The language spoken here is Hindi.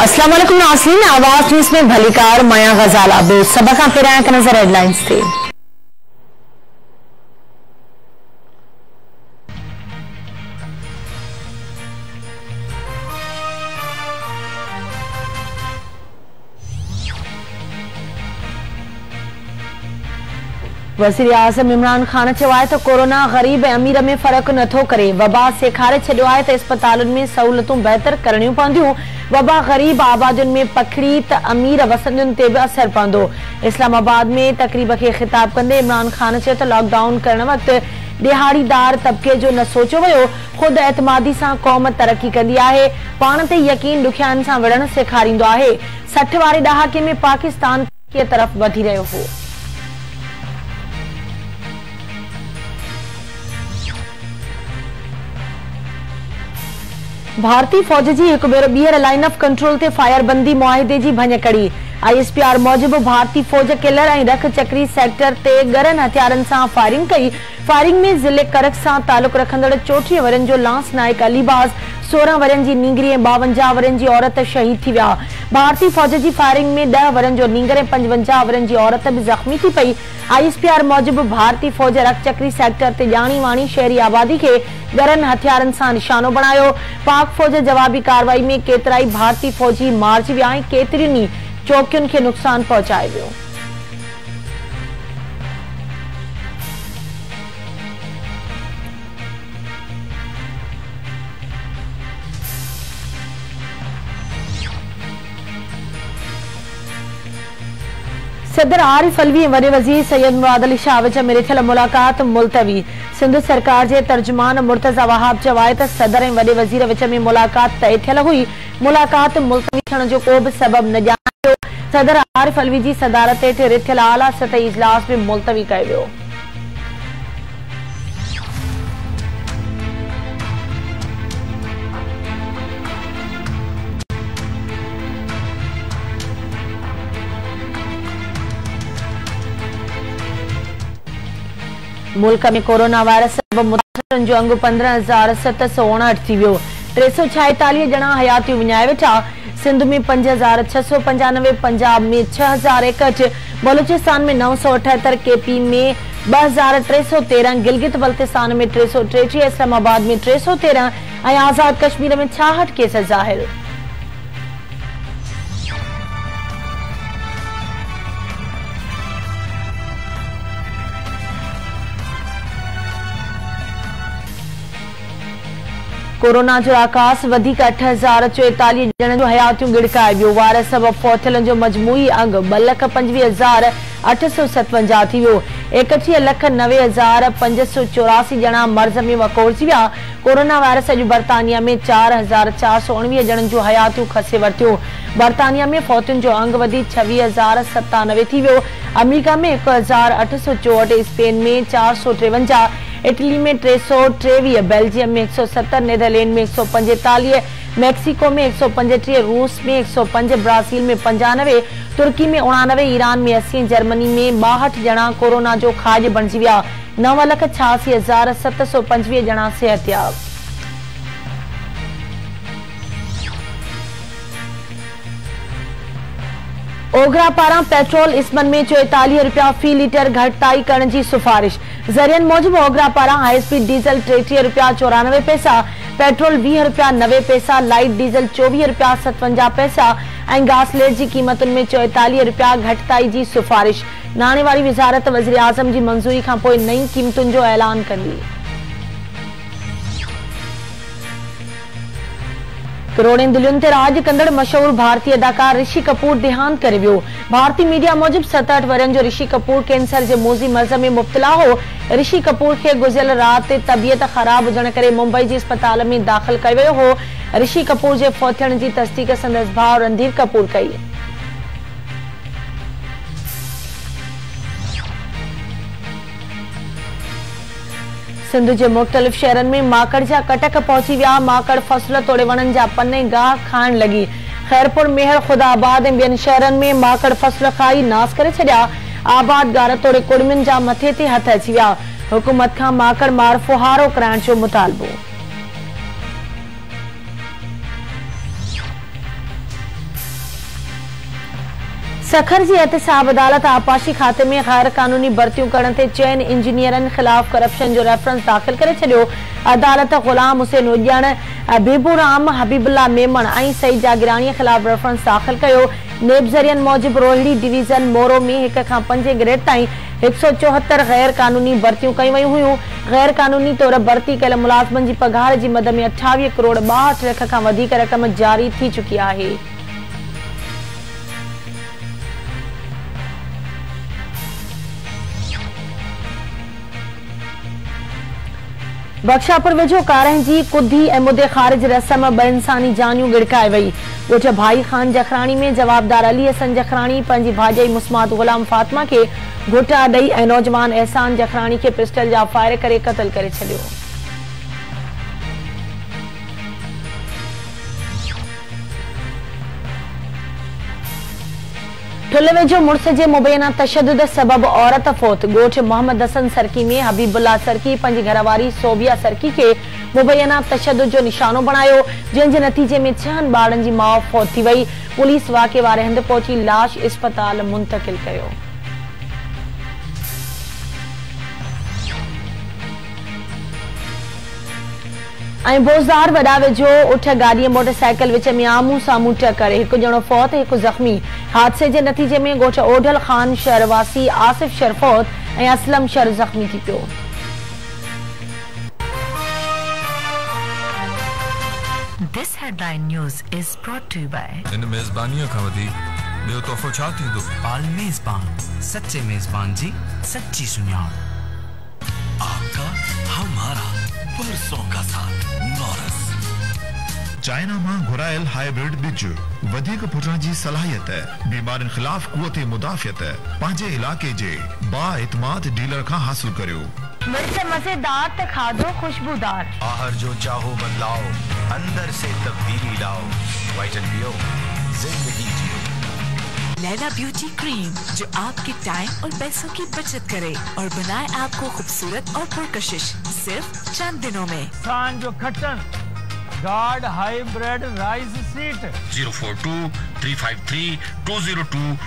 अस्सलाम वालेकुम नाज़रीन, आवाज न्यूज़ में भलीकार मया गजाला बे सबका फिराया का नजर हेडलाइंस थे। वज़ीर आज़म इमरान खान चयो आहे त कोरोना ग़रीब ऐं अमीर में फ़र्क़ु नथो करे। वबा सेखारे छॾियो आहे त इस्पतालुनि में सहूलियतूं बहितर करणियूं पवंदियूं। वबा ग़रीब आबादियुनि में पखड़ी त अमीर वसंदियुनि ते बि असर पवंदो। इस्लामाबाद में तक़रीब खे ख़िताब कंदे इमरान खान चयो त लॉकडाउन करण वक़्तु दिहाड़ीदार तबके जो न सोचियो वियो। ख़ुदि एतमादी सां क़ौम तरक़ी कंदी आहे, पाण ते यकीन ॾुखियाईनि सां विढ़णु सेखारींदो आहे। 60 वारे ॾहाके में पाकिस्तान तरक़ीअ तरफ़ वधी रहियो हो। भारतीय फौज जी हिकु भेरो ॿीहर लाइन ऑफ कंट्रोल ते फायरबंदी मुआहिदे जी भञकड़ी। ISPR मूजिबि भारतीय फौज किलर ऐं रख चक्री सेक्टर ते गरन हथियारनि सां फायरिंग कई। फायरिंग में ज़िले करक सां तालुक रखंदड़ 34 वरनि जो लांस नाइक अलीबाज़, 16 वरनि जी नींगरी ऐं 52 वरनि जी औरत शहीद थी विया। भारतीय फौज जी फायरिंग में 10 वरनि जो नींगर ऐं 55 वरनि जी औरत भी ज़ख़्मी थी पई। ISPR मूजिबि भारतीय फौज रख चक्री सेक्टर ते ॼाणी वाणी शहरी आबादी खे गरन हथियारनि सां निशानो बणायो। पाक फौज जवाबी कार्रवाई में केतिराई भारतीय फौजी मारिजी विया ऐं केतिरियुनि चौकियुनि खे नुक़सान पहुचायो वियो। सदर आरिफ अलवी ऐं वॾे वज़ीर सैयद मुराद अली शाह विच में थियल मुलाक़ात मुलतवी। सिंध सरकार जे तर्जुमान मुर्तज़ा वहाब चयो आहे त सदर ऐं वॾे वज़ीर विच में मुलाक़ात तय थियल हुई। मुलाक़ात मुलतवी थियण जो को बि सबब न ॼाणायो। सदर आरिफ अलवी जी सदारत हेठि रिथियल आला सतही इजलास में मुलतवी कयो वियो। मुल्क में कोरोना वायरस सबब मुतासिरनि जो अंग 15,759 थी वियो। 346 ॼणा हयातियूं विञाए वेठा। सिंध में 5,695, पंजाब में 6,061, बलूचिस्तान में 978, KP में 2,313, गिलगित बल्तिस्तान में 333, इस्लामाबाद में 313 ऐं आज़ाद कश्मीर में 66 केस ज़ाहिर। कोरोना जो आकाश वधीक 8,044 ॼणनि जो हयातियूं गिड़काए वियो। वायरस सबब फौथियलनि जो मजमूई अंग 2,25,857 थी वियो। 61,90,584 ॼणा मर्ज़ में वकोड़जी विया। कोरोना वायरस अॼु बर्तानिया में 4,419 ॼणनि जो हयातियूं खसे वरितियूं। बर्तानिया में फौतियुनि जो अंग वधी 26,097 थी वियो। अमेरिका में 1,864, स्पेन में 453, इटली में 323, बेल्जियम में 170, नीदरलैंड में 145, मैक्सिको में 135, रूस में 105, ब्राजील में 95, तुर्की में 89, ईरान में 80, जर्मनी में 62 ॼणा कोरोना जो खाज बणिजी विया। 9,86,725 ॼणा सिहतयाब। ओघरा पारां पेट्रोल इस्मन में 44 रुपया फी लीटर घटिताई करण जी सिफारिश। ज़रियनि मूजिबि ओघरा पारां हाई स्पीड डीज़ल 33 रुपया 94 पैसा, पेट्रोल 20 रुपया 90 पैसा, लाइट डीज़ल 24 रुपया 57 पैसा ऐं गासलेट जी क़ीमतुनि में 44 रुपया घटिताई जी सिफारिश। नाणे वारी वज़ारत वज़ीर आज़म जी मंज़ूरी खां पोइ नई क़ीमतुनि जो ऐलान कंदी। करोड़नि दिलियुनि ते राज कंदड़ मशहूर भारतीय अदाकार ऋषि कपूर देहांत करे वियो। भारतीय मीडिया मूजिबि 67 वरनि जो ऋषि कपूर कैंसर जे मोज़ी मर्ज़ में मुब्तला हो। ऋषि कपूर खे गुज़िरियल राति तबियत ख़राब हुजण करे मुंबई जे अस्पताल में दाख़िल कयो वियो हो। ऋषि कपूर जे फौत थियण जी तस्दीक संदसि भाउ रणधीर कपूर कई। सिंध जे मुख़्तलिफ़ शहरनि में माकड़ जा कटक पहुची विया। माकड़ फसल तोड़े वणनि जा पने गाह खाइण लॻी। खैरपुर, मेहर, खुदाबाद ऐं ॿियनि शहरनि में माकड़ फसल खाई नास करे छॾिया। आबाद गार तोड़े कुड़मियुनि जा मथे ते हथ अची विया। हुकूमत खां माकड़ मार फुहारो कराइण जो मुतालबो। सखर जी एहतसाब अदालत आपाशी खाते में गैर कानूनी भर्तियों करण ते चयन इंजीनियरन खिलाफ करप्शन जो रेफरेंस दाखिल करे छॾियो। अदालत गुलाम हुसैन उॼण, बेबूराम, हबीबुल्ला मेमण ऐं सईद जागीरानी खिलाफ रेफरेंस दाखिल कयो। नेब ज़रियन मूजिब रोहिड़ी डिवीज़न मोरो में 1 खां 5 ग्रेड ताईं 174 गैर कानूनी भर्तियों कई वयूं हुयूं। गैर कानूनी तौर भर्ती कयल मुलाज़िमनि जी पघार जी मद में 28 करोड़ 62 लख खां वधीक रक़म जारी थी चुकी आहे। बख्शापुर वेझो कारह जी कुदी ऐं मुदे ख़ारिज रस्म 2 इंसानी जानियूं गिड़काए वई। ॻोठ भाई खान जखराणी में जवाबदार अली हसन जखराणी पंहिंजी भाॼाई मुस्मात गुलाम फातिमा खे घुटा ॾेई ऐं नौजवान एहसान जखराणी खे पिस्टल जा फायर करे क़त्ल करे छॾियो। ठुल वेझो मुड़स जे मुबैना तशद्दुद सबब औरत फौत। ॻोठ मोहम्मद हसन सरकी में हबीबुल्ला सरकी पंहिंजी घरवारी सोबिया सरकी खे मुबैना तशद्दुद जो निशानो बणायो, जंहिंजे नतीजे में 6 ॿारनि जी माउ फौत थी वई। पुलिस वाक़े वारे हंधि पहुची लाश इस्पताल मुंतकिल कयो। ऐं बोज़दार वॾा वेझो उठ गाॾीअ मोटरसाइकिल विच में आमूं साम्हूं टकर, 1 ॼणो फौत, 1 ज़ख़्मी। हादसे जे नतीजे में ॻोठ ओढल खान शहर वासी आसिफ शर फौत ऐं असलम शर ज़ख़्मी थी पियो। This headline news is brought to you by इन मेज़बानीअ खां वधीक ॿियो तोहफ़ो छा थींदो? आल मेज़बान, सच्चे मेज़बान जी सच्ची सुञाण। आपका हमारा बरसों का साथ नॉरस। चाइना मां घुरायल हाइब्रिड बिज वधीक फुटण जी सलाहियत, बीमारियुनि खिलाफ कुवत मुदाफ़ियत पंहिंजे इलाके जे बाएतमाद डीलर खां हासिल करियो। मिर्च मज़ेदार त खाधो खुशबूदार। आहर जो चाहो बदलाओ, अंदर से तब्दीली लाओ। वाइटन पियो, जिंदगी जियो। लैला ब्यूटी क्रीम जो आपके टाइम और पैसों की बचत करे और बनाए आपको खूबसूरत और पुरकशिश सिर्फ चंद दिनों में। खान जो खटन गार्ड हाइब्रिड राइस सीट 042 353 202